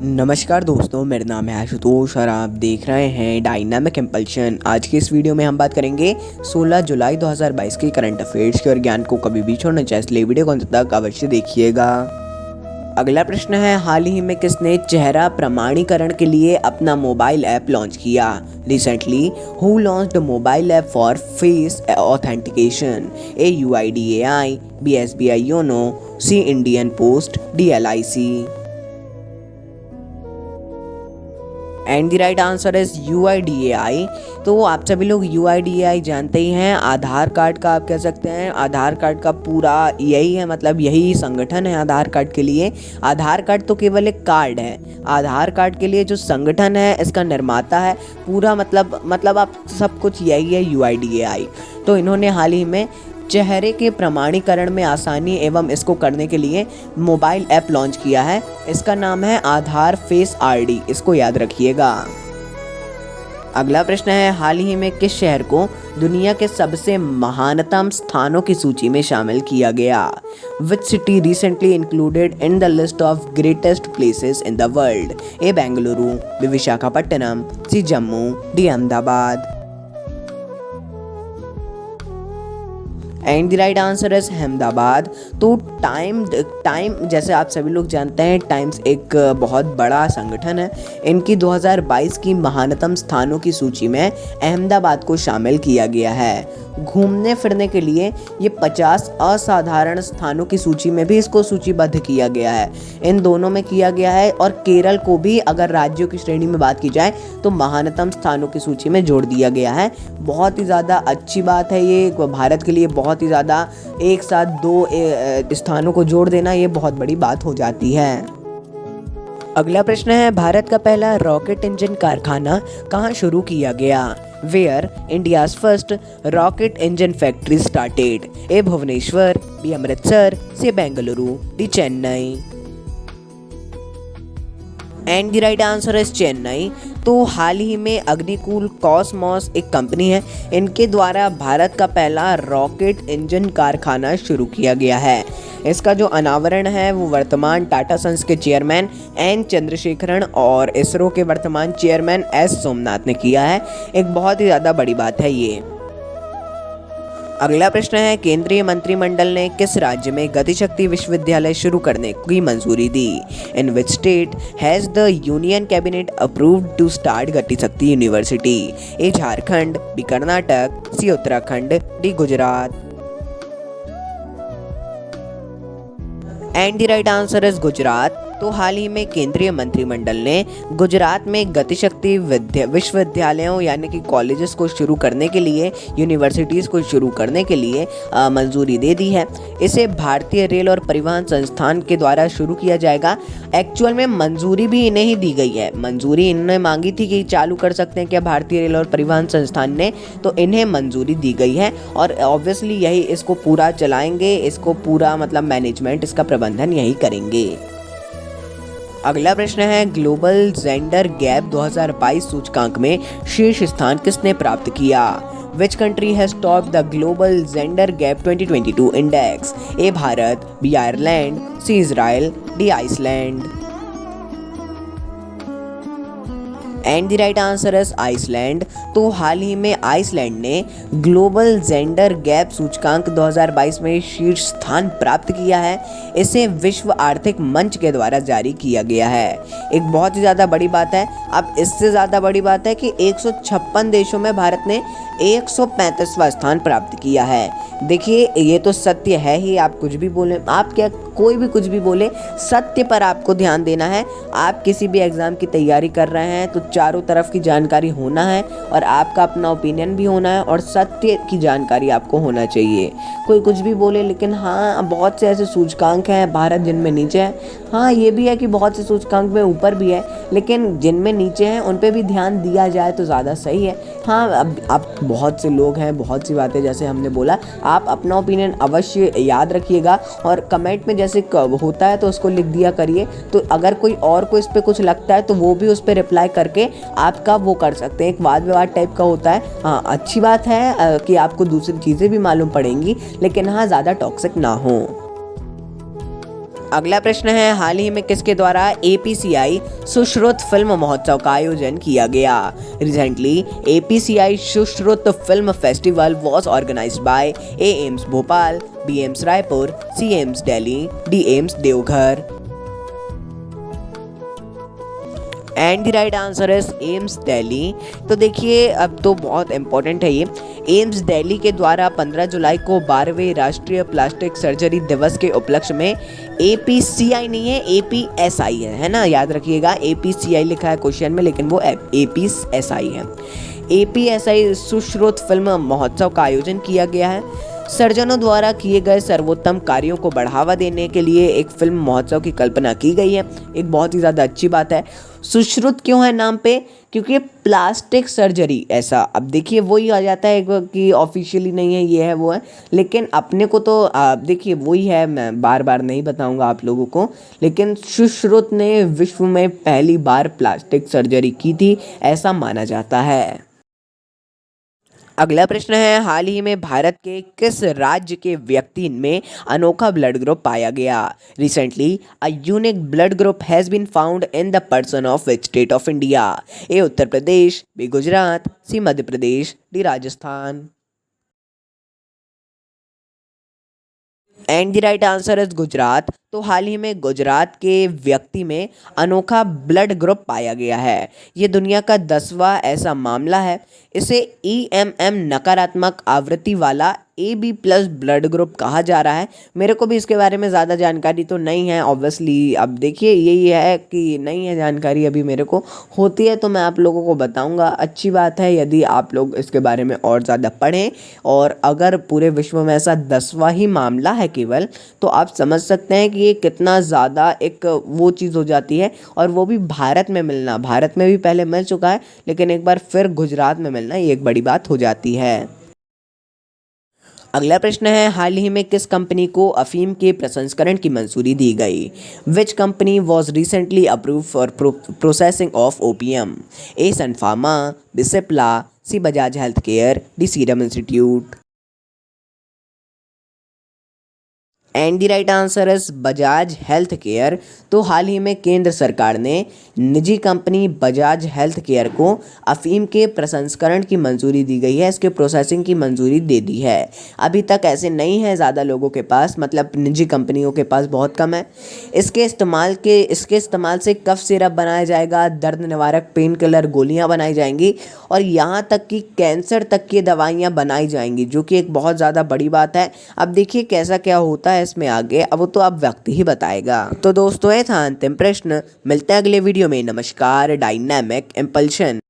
नमस्कार दोस्तों, मेरा नाम है आशुतोष और आप देख रहे हैं डायनामिक इम्पल्शन। आज की इस वीडियो में हम बात करेंगे 16 जुलाई 2022 के करंट अफेयर्स के और ज्ञान को कभी भी छोड़ना चाहिए, इसलिए वीडियो को अंत तक अवश्य देखिएगा। अगला प्रश्न है, हाल ही में किसने चेहरा प्रमाणीकरण के लिए अपना मोबाइल ऐप लॉन्च किया? Recently who launched a mobile app for face authentication? A UIDAI, B SBI YONO, C Indian post, D LIC। And the right answer is UIDAI। तो आप सभी लोग UIDAI जानते ही हैं, आधार कार्ड का आप कह सकते हैं, आधार कार्ड का पूरा यही है, मतलब यही संगठन है आधार कार्ड के लिए। आधार कार्ड तो केवल एक कार्ड है, आधार कार्ड के लिए जो संगठन है इसका निर्माता है पूरा, मतलब आप सब कुछ यही है UIDAI। तो इन्होंने हाल ही में चेहरे के प्रमाणीकरण में आसानी एवं इसको करने के लिए मोबाइल ऐप लॉन्च किया है। इसका नाम है आधार फेस RD, इसको याद रखिएगा। अगला प्रश्न है, हाल ही में किस शहर को दुनिया के सबसे महानतम स्थानों की सूची में शामिल किया गया? Which city recently included in the list of greatest places in the world? A Bengaluru, B Visakhapatnam, C Jammu, D Ahmedabad. And the right answer is Ahmedabad. तो टाइम जैसे आप सभी लोग जानते हैं, टाइम्स एक बहुत बड़ा संगठन है। इनकी 2022 की महानतम स्थानों की सूची में अहमदाबाद को शामिल किया गया है। घूमने फिरने के लिए ये 50 असाधारण स्थानों की सूची में भी इसको सूचीबद्ध किया गया है, इन दोनों में किया गया है। और केरल को भी अगर राज्यों की श्रेणी में बात की जाए तो महानतम स्थानों की सूची में जोड़ दिया गया है। बहुत ही ज़्यादा अच्छी बात है ये भारत के लिए, बहुत ही ज़्यादा एक साथ दो स्थानों को जोड़ देना ये बहुत बड़ी बात हो जाती है। अगला प्रश्न है, भारत का पहला रॉकेट इंजन कारखाना कहाँ शुरू किया गया? Where India's first rocket engine factory started? A Bhubaneswar, B Amritsar, C Bengaluru, D Chennai. And the right answer is Chennai. तो हाल ही में अग्निकुल कॉसमॉस एक कंपनी है, इनके द्वारा भारत का पहला रॉकेट इंजन कारखाना शुरू किया गया है। इसका जो अनावरण है वो वर्तमान टाटा सन्स के चेयरमैन N चंद्रशेखरन और इसरो के वर्तमान चेयरमैन S सोमनाथ ने किया है। एक बहुत ही ज़्यादा बड़ी बात है ये। अगला प्रश्न है, केंद्रीय मंत्रिमंडल ने किस राज्य में गतिशक्ति विश्वविद्यालय शुरू करने की मंजूरी दी? In which state has the union cabinet approved to start Gatishakti university? A Jharkhand, B Karnataka, C Uttarakhand, D Gujarat. And the right answer is Gujarat. तो हाल ही में केंद्रीय मंत्रिमंडल ने गुजरात में गतिशक्ति विश्वविद्यालयों यानी कि कॉलेजेस को शुरू करने के लिए, यूनिवर्सिटीज़ को शुरू करने के लिए मंजूरी दे दी है। इसे भारतीय रेल और परिवहन संस्थान के द्वारा शुरू किया जाएगा। एक्चुअल में मंजूरी भी इन्हें ही दी गई है, मंजूरी इन्होंने मांगी थी कि चालू कर सकते हैं क्या भारतीय रेल और परिवहन संस्थान ने, तो इन्हें मंजूरी दी गई है और ऑब्वियसली यही इसको पूरा चलाएंगे, इसको पूरा मतलब मैनेजमेंट, इसका प्रबंधन यही करेंगे। अगला प्रश्न है, ग्लोबल जेंडर गैप 2022 सूचकांक में शीर्ष स्थान किसने प्राप्त किया? Which country has top the global gender gap 2022 index? A Bharat, B Ireland, C Israel, D Iceland. And the right answer is Iceland. तो हाल ही में आइसलैंड ने ग्लोबल जेंडर गैप सूचकांक 2022 में शीर्ष स्थान प्राप्त किया है। इसे विश्व आर्थिक मंच के द्वारा जारी किया गया है। एक बहुत ही ज़्यादा बड़ी बात है। अब इससे ज़्यादा बड़ी बात है कि 156 देशों में भारत ने 135वां स्थान प्राप्त किया है। देखिए ये तो सत्य है ही, आप कुछ भी बोलें, आप क्या कोई भी कुछ भी बोले, सत्य पर आपको ध्यान देना है। आप किसी भी एग्ज़ाम की तैयारी कर रहे हैं तो चारों तरफ की जानकारी होना है और आपका अपना ओपिनियन भी होना है और सत्य की जानकारी आपको होना चाहिए। कोई कुछ भी बोले, लेकिन हाँ बहुत से ऐसे सूचकांक हैं भारत जिनमें नीचे है, हाँ ये भी है कि बहुत से सूचकांक में ऊपर भी है, लेकिन जिनमें नीचे हैं उन पे भी ध्यान दिया जाए तो ज़्यादा सही है। हाँ अब बहुत से लोग हैं, बहुत सी बातें, जैसे हमने बोला, आप अपना ओपिनियन अवश्य याद रखिएगा और कमेंट में जैसे होता है तो उसको लिख दिया करिए। तो अगर कोई और को इस पर कुछ लगता है तो वो भी उस पर रिप्लाई करके आपका वो कर सकते हैं, एक वाद विवाद टाइप का होता है। हाँ अच्छी बात है कि आपको दूसरी चीज़ें भी मालूम पड़ेंगी, लेकिन हाँ ज़्यादा टॉक्सिक ना हो। अगला प्रश्न है, हाल ही में किसके द्वारा APCI सुश्रुत फिल्म महोत्सव का आयोजन किया गया? Recently APCI Sushruta film festival was organised by AIIMS Bhopal, BAIIMS Raipur, CAIIMS Delhi, DAIIMS Deoghar. And the right answer is AIIMS Delhi. तो देखिए अब तो बहुत इंपॉर्टेंट है ये। एम्स दिल्ली के द्वारा 15 जुलाई को 12वें राष्ट्रीय प्लास्टिक सर्जरी दिवस के उपलक्ष्य में APCI नहीं है, APSI है ना, याद रखिएगा। APCI लिखा है क्वेश्चन में लेकिन वो APSI है। APSI सुश्रुत फिल्म महोत्सव का आयोजन किया गया है। सर्जनों द्वारा किए गए सर्वोत्तम कार्यों को बढ़ावा देने के लिए एक फिल्म महोत्सव की कल्पना की गई है। एक बहुत ही ज़्यादा अच्छी बात है। सुश्रुत क्यों है नाम पे? क्योंकि प्लास्टिक सर्जरी ऐसा, अब देखिए वही आ जाता है कि ऑफिशियली नहीं है, ये है वो है, लेकिन अपने को तो देखिए वही है। मैं बार बार नहीं बताऊंगा आप लोगों को, लेकिन सुश्रुत ने विश्व में पहली बार प्लास्टिक सर्जरी की थी ऐसा माना जाता है। अगला प्रश्न है, हाल ही में भारत के किस राज्य के व्यक्ति में अनोखा ब्लड ग्रुप पाया गया? Recently a unique blood group has been found in the person of which state of India? A Uttar Pradesh, B Gujarat, C Madhya Pradesh, D Rajasthan. And the right answer is Gujarat. तो हाल ही में गुजरात के व्यक्ति में अनोखा ब्लड ग्रुप पाया गया है। ये दुनिया का 10वां ऐसा मामला है। इसे EMM नकारात्मक आवृत्ति वाला AB प्लस ब्लड ग्रुप कहा जा रहा है। मेरे को भी इसके बारे में ज़्यादा जानकारी तो नहीं है ऑब्वियसली। अब देखिए यही है कि नहीं है जानकारी अभी मेरे को, होती है तो मैं आप लोगों को बताऊंगा। अच्छी बात है यदि आप लोग इसके बारे में और ज़्यादा पढ़ें, और अगर पूरे विश्व में ऐसा 10वां ही मामला है केवल, तो आप समझ सकते हैं कि ये कितना ज़्यादा एक वो चीज़ हो जाती है। और वो भी भारत में मिलना, भारत में भी पहले मिल चुका है लेकिन एक बार फिर गुजरात में मिलना, ये एक बड़ी बात हो जाती है। अगला प्रश्न है, हाल ही में किस कंपनी को अफीम के प्रसंस्करण की मंजूरी दी गई? Which company was recently approve for processing of OPM? A Sun Pharma, B Cipla, C Bajaj Health Care, D Serum Institute. And the right answer is Bajaj Health Care. तो हाल ही में केंद्र सरकार ने निजी कंपनी बजाज हेल्थ केयर को अफीम के प्रसंस्करण की मंजूरी दी गई है, इसके प्रोसेसिंग की मंजूरी दे दी है। अभी तक ऐसे नहीं है ज़्यादा लोगों के पास, मतलब निजी कंपनियों के पास बहुत कम है। इसके इस्तेमाल से कफ सिरप बनाया जाएगा, दर्द निवारक पेन किलर गोलियाँ बनाई जाएंगी, और यहाँ तक कि कैंसर तक की दवाइयाँ बनाई जाएंगी, जो कि एक बहुत ज़्यादा बड़ी बात है। अब देखिए कैसा क्या होता है इसमें आगे, अब वो तो आप वक्त ही बताएगा। तो दोस्तों ये था अंतिम प्रश्न। मिलते हैं अगले वीडियो में। नमस्कार। Dynamic impulsion.